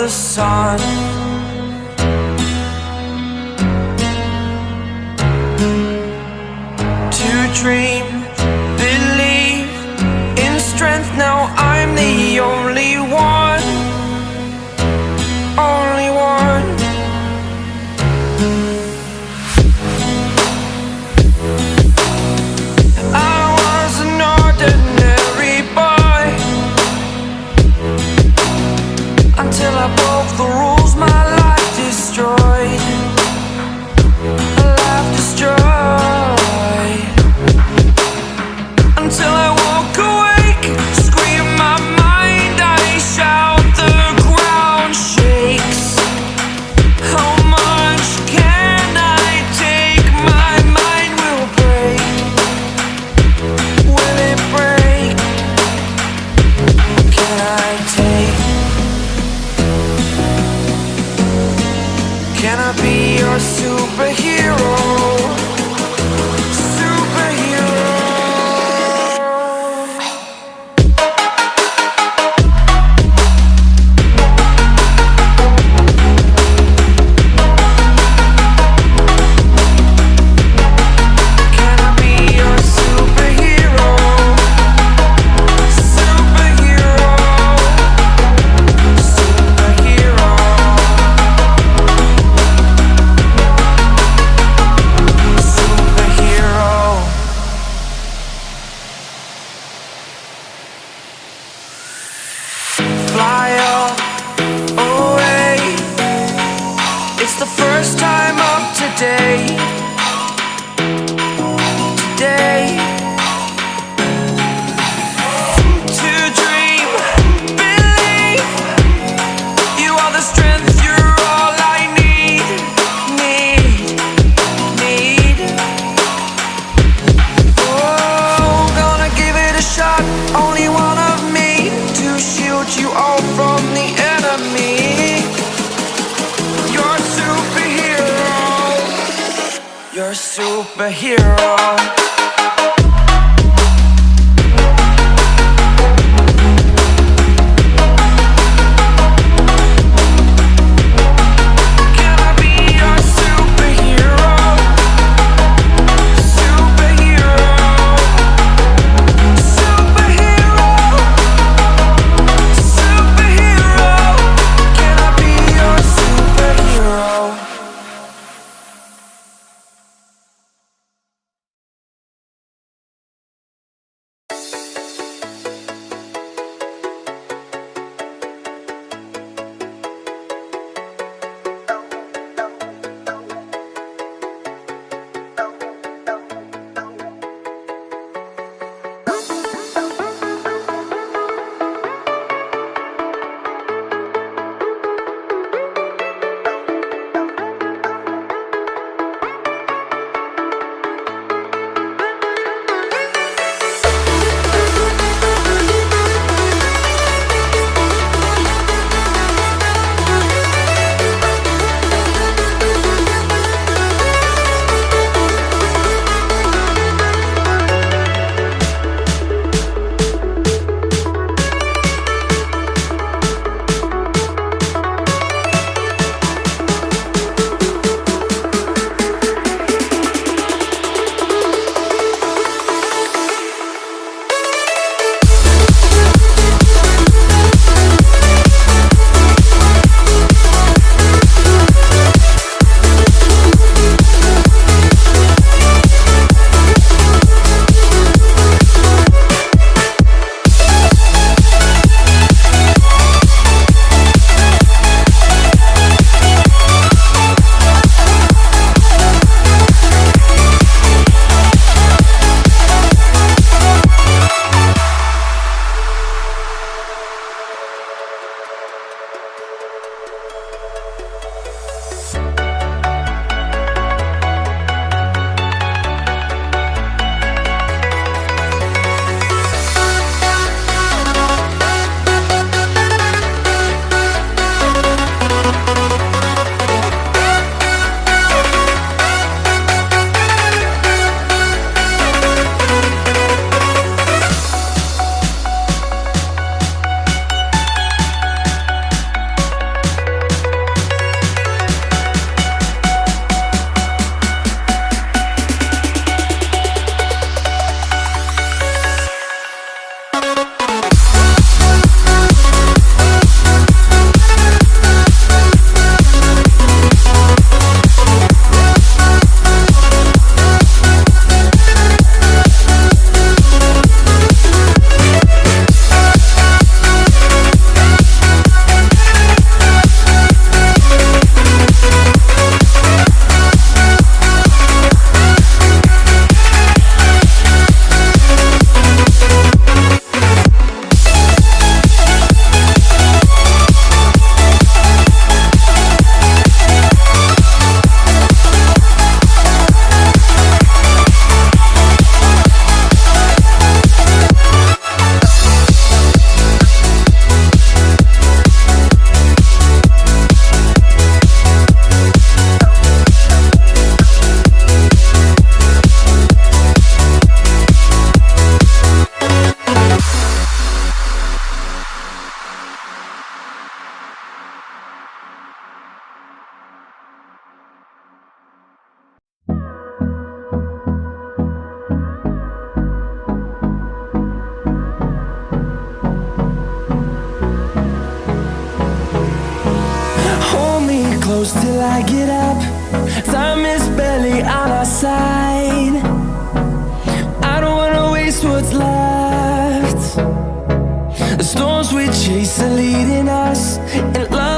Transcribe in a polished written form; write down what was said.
the sun. To dream, believe in strength. Now I'm the only one, only one. I was an ordinary boy until I broke the rules. My life destroyed, a life destroyed. Until I woke awake, scream my mind, I shout, the ground shakes. How much can I take? My mind will break. Will it break? Can I take? Can I be your superhero? Fly away. It's the first time of today. Today. To dream, believe. You are the strength, you're all I need. Oh, gonna give it a shot. Only one of me to shield you all from the enemy. You're a superhero. You're a superhero. Till I get up, time is barely on our side. I don't wanna waste what's left. The storms we chase are leading us, and love